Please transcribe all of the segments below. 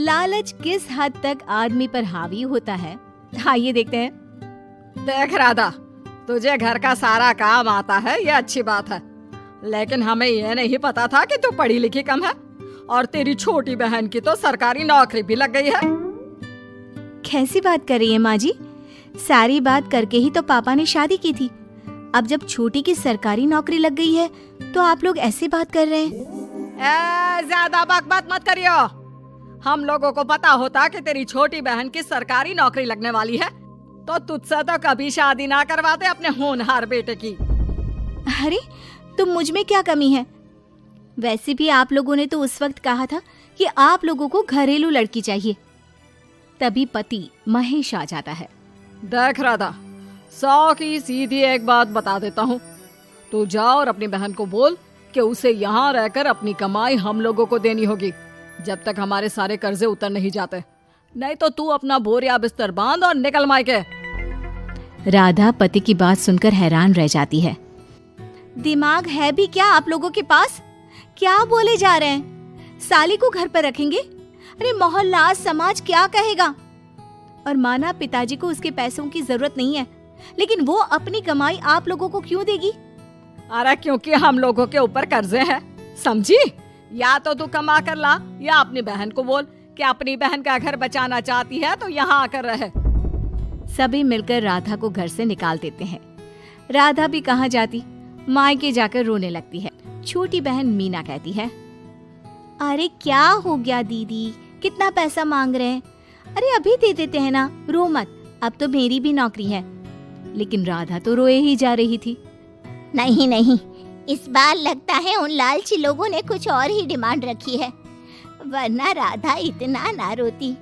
लालच किस हद तक आदमी पर हावी होता है, आइए देखते हैं। देख राधा, तुझे घर का सारा काम आता है, ये अच्छी बात है, लेकिन हमें ये नहीं पता था कि तू पढ़ी लिखी कम है और तेरी छोटी बहन की तो सरकारी नौकरी भी लग गई है। कैसी बात कर रही है माँ जी? सारी बात करके ही तो पापा ने शादी की थी। अब जब छोटी की सरकारी नौकरी लग गई है तो आप लोग ऐसी बात कर रहे हैं। ज्यादा बकबक मत करियो। हम लोगों को पता होता कि तेरी छोटी बहन की सरकारी नौकरी लगने वाली है तो तुझसे तो कभी शादी ना करवाते अपने होनहार बेटे की। अरे तो मुझ में क्या कमी है? वैसे भी आप लोगों ने तो उस वक्त कहा था कि आप लोगों को घरेलू लड़की चाहिए। तभी पति महेश आ जाता है। देख राधा, 100 की सीधी एक बात बता देता हूँ, तू जा और अपनी बहन को बोल कि उसे यहाँ रहकर अपनी कमाई हम लोगों को देनी होगी जब तक हमारे सारे कर्जे उतर नहीं जाते, नहीं तो तू अपना बोरिया बिस्तर बांध और निकल मायके। राधा पति की बात सुनकर हैरान रह जाती है। दिमाग है भी क्या आप लोगों के पास? क्या बोले जा रहे हैं? साली को घर पर रखेंगे? अरे मोहल्ला समाज क्या कहेगा? और माना पिताजी को उसके पैसों की जरूरत नहीं है, लेकिन वो अपनी कमाई आप लोगों को क्यों देगी? अरे क्योंकि हम लोगों के ऊपर कर्जे हैं, समझी? या तो तू कमा कर ला या अपनी बहन को बोल कि अपनी बहन का घर बचाना चाहती है तो यहाँ आकर रहे। सभी मिलकर राधा को घर से निकाल देते हैं। राधा भी कहाँ जाती, मायके जाकर रोने लगती है। छोटी बहन मीना कहती है, अरे क्या हो गया दीदी, कितना पैसा मांग रहे हैं? अरे अभी दे देते हैं ना, रो मत, अब तो मेरी भी नौकरी है। लेकिन राधा तो रोए ही जा रही थी। नहीं नहीं, इस बार लगता है उन लालची लोगों ने कुछ और ही डिमांड रखी है, वरना राधा इतना ना रोती।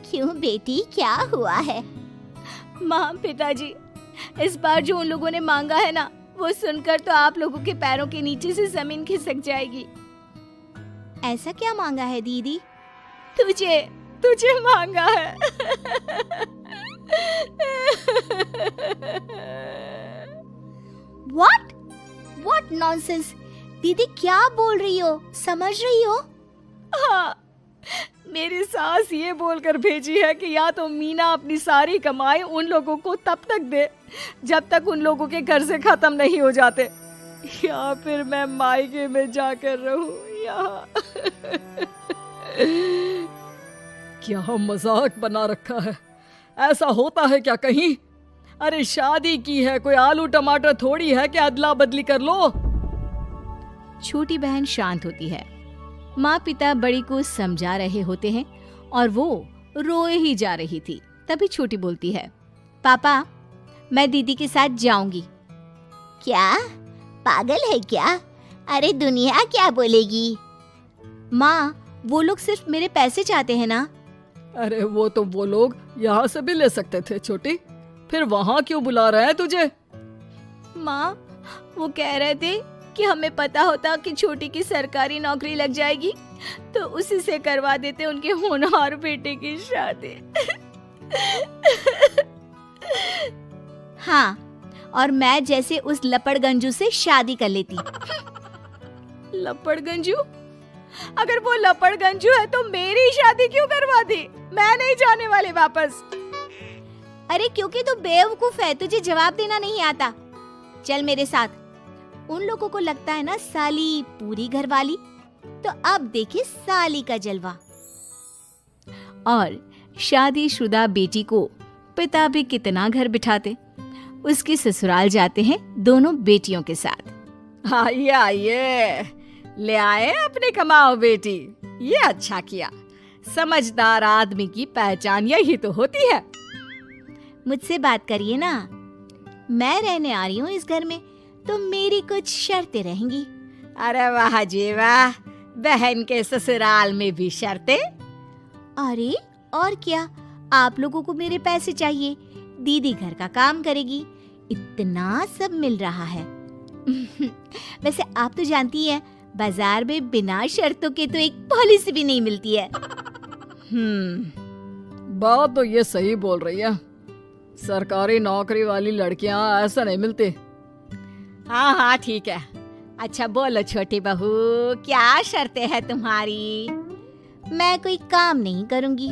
क्यों बेटी, क्या हुआ है? माँ पिताजी, इस बार जो उन लोगों ने मांगा है ना, वो सुनकर तो आप लोगों के पैरों के नीचे से जमीन खिसक जाएगी। ऐसा क्या मांगा है दीदी? तुझे मांगा है। What nonsense? दीदी क्या बोल रही हो, समझ रही हो? हाँ, मेरी सास ये बोलकर भेजी है कि या तो मीना अपनी सारी कमाई उन लोगों को तब तक दे जब तक उन लोगों के कर्जे खत्म नहीं हो जाते, या फिर मैं मायके में जाकर रहूं यहाँ। क्या मजाक बना रखा है? ऐसा होता है क्या कहीं? अरे शादी की है, कोई आलू टमाटर थोड़ी है कि अदला बदली कर लो। छोटी बहन शांत होती है। माँ पिता बड़ी को समझा रहे होते हैं और वो रोए ही जा रही थी। तभी छोटी बोलती है, पापा मैं दीदी के साथ जाऊंगी। क्या पागल है क्या? अरे दुनिया क्या बोलेगी? माँ वो लोग सिर्फ मेरे पैसे चाहते हैं ना। अरे वो तो वो लोग यहाँ से भी ले सकते थे छोटी, फिर वहाँ क्यों बुला रहे हैं तुझे? माँ वो कह रहे थे कि हमें पता होता कि छोटी की सरकारी नौकरी लग जाएगी तो उसी से करवा देते उनके होनहार बेटे की शादी। हाँ, और मैं जैसे उस लपड़गंजू से शादी कर लेती। लपड़गंजू? अगर वो लपड़गंजू है तो मेरी शादी क्यों करवा दी? मैं नहीं जाने वाली वापस। अरे क्योंकि तू बेवकूफ है, तुझे जवाब देना नहीं आता। चल मेरे साथ। उन लोगों को लगता है ना साली पूरी घरवाली, तो अब देखिए साली का जलवा। और शादीशुदा बेटी को पिता भी कितना घर बिठाते। उसके ससुराल जाते हैं दोनों बेटियों के साथ। आइए आइए, ले आए अपनी कमाओ बेटी, ये अच्छा किया। समझदार आदमी की पहचान यही तो होती है। मुझसे बात करिए ना, मैं रहने आ रही हूँ इस घर में, तो मेरी कुछ शर्तें रहेंगी। अरे वाह जी वाह, बहन के ससुराल में भी शर्तें? अरे और क्या, आप लोगों को मेरे पैसे चाहिए, दीदी घर का काम करेगी, इतना सब मिल रहा है। वैसे आप तो जानती हैं, बाजार में बिना शर्तों के तो एक पॉलिसी भी नहीं मिलती है। बात तो ये सही बोल रही है, सरकारी नौकरी वाली लड़कियां ऐसा नहीं मिलती। हाँ हाँ ठीक है, अच्छा बोलो छोटी बहू, क्या शर्तें हैं तुम्हारी? मैं कोई काम नहीं करूंगी।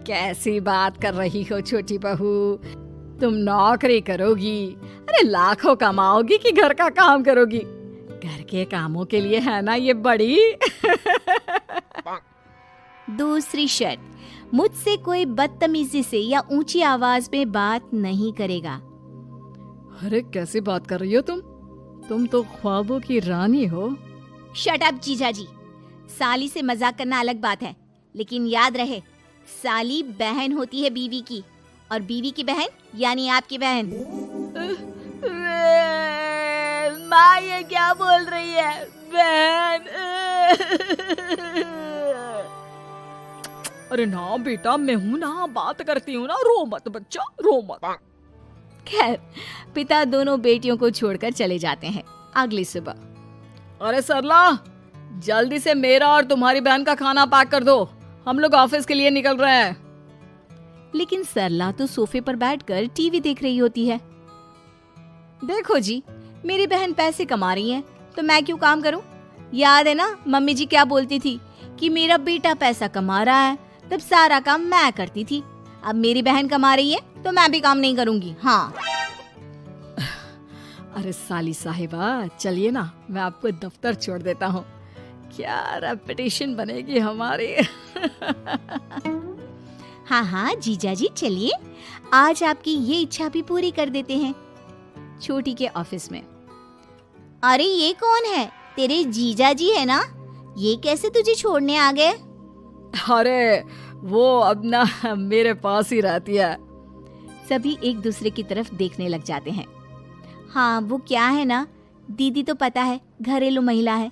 कैसी बात कर रही हो छोटी बहू, तुम नौकरी करोगी? अरे लाखों कमाओगी कि घर का काम करोगी? घर के कामों के लिए है ना ये बड़ी। दूसरी शर्त, मुझसे कोई बदतमीजी से या ऊंची आवाज में बात नहीं करेगा। अरे कैसी बात कर रही हो तुम तो ख्वाबों की रानी हो। शट अप जीजा जी। साली से मजाक करना अलग बात है, लेकिन याद रहे साली बहन होती है बीवी की, और बीवी की बहन यानी आपकी बहन। माँ ये क्या बोल रही है? बहन। अरे ना बेटा, मैं हूँ ना, बात करती हूँ ना, रो मत बच्चा, रो मत। खैर, पिता दोनों बेटियों को छोड़कर चले जाते हैं। अगली सुबह, अरे सरला, जल्दी से मेरा और तुम्हारी बहन का खाना पैक कर दो, हम लोग ऑफिस के लिए निकल रहे हैं। लेकिन सरला तो सोफे पर बैठकर टीवी देख रही होती है। देखो जी, मेरी बहन पैसे कमा रही है तो मैं क्यों काम करूं? याद है ना मम्मी जी क्या बोलती थी कि मेरा बेटा पैसा कमा रहा है, तब सारा काम मैं करती थी। अब मेरी बहन कमा रही है तो मैं भी काम नहीं करूंगी। हाँ। अरे साली साहिबा, चलिए ना, मैं आपको दफ्तर छोड़ देता हूँ। क्या रेपुटेशन बनेगी हमारी। हाँ हाँ जीजा जी, चलिए, आज आपकी ये इच्छा भी पूरी कर देते हैं। छोटी के ऑफिस में, अरे ये कौन है? तेरे जीजा जी है ना? ये कैसे तुझे छोड़ने आ गए? अरे वो अब ना मेरे पास ही रहती है। सभी एक दूसरे की तरफ देखने लग जाते हैं। हाँ, वो क्या है ना, दीदी तो पता है घरेलू महिला है,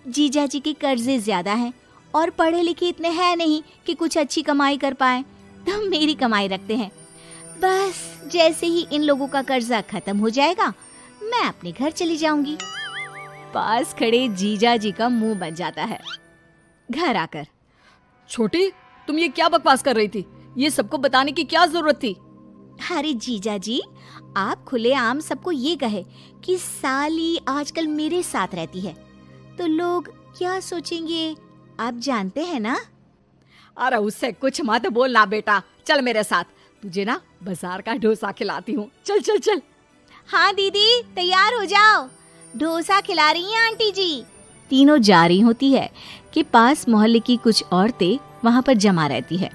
जीजा जी के कर्जे ज्यादा हैं और पढ़े लिखे इतने हैं नहीं कि कुछ अच्छी कमाई कर पाए, तो मेरी कमाई रखते हैं। बस जैसे ही इन लोगों का कर्जा खत्म हो जाएगा, मैं अपने घर चली जाऊंगी। पास खड़े जीजा जी का मुंह बन जाता है। घर आकर, छोटी, तुम ये क्या बकवास कर रही थी? ये सबको बताने की क्या जरूरत थी? अरे जीजा जी, आप खुलेआम सबको ये कहे कि साली आजकल मेरे साथ रहती है, तो लोग क्या सोचेंगे आप जानते हैं ना? अरे उससे कुछ मत बोलना बेटा, चल मेरे साथ, तुझे ना बाजार का डोसा खिलाती हूँ। चल चल चल। हाँ दीदी, तैयार हो जाओ, डोसा खिला रही हैं आंटी जी। तीनों जा रही होती है कि पास मोहल्ले की कुछ औरतें वहाँ पर जमा रहती है।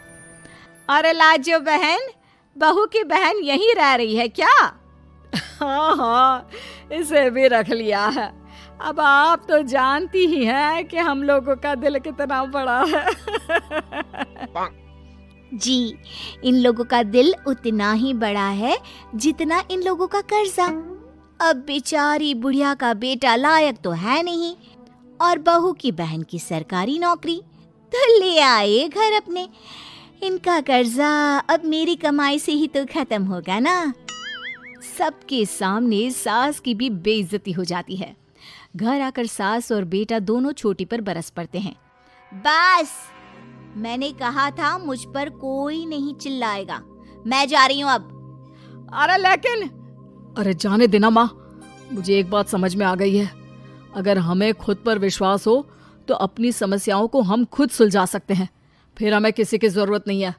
अरे लाजो बहन, बहू की बहन यहीं रह रही है क्या? हाँ हाँ, इसे भी रख लिया है। अब आप तो जानती ही हैं कि हम लोगों का दिल कितना बड़ा है। जी, इन लोगों का दिल उतना ही बड़ा है जितना इन लोगों का कर्जा। अब बेचारी बुढ़िया का बेटा लायक तो है नहीं, और बहू की बहन की सरकारी नौकरी, तो ले आए घर अपने। इनका कर्जा अब मेरी कमाई से ही तो खत्म होगा ना। सबके सामने सास की भी बेइज्जती हो जाती है। घर आकर सास और बेटा दोनों छोटी पर बरस पड़ते हैं। बस, मैंने कहा था मुझ पर कोई नहीं चिल्लाएगा, मैं जा रही हूँ अब। अरे लेकिन, अरे जाने देना माँ, मुझे एक बात समझ में आ गई है, अगर हमें खुद पर विश्वास हो तो अपनी समस्याओं को हम खुद सुलझा सकते हैं, फिर हमें किसी की जरूरत नहीं है।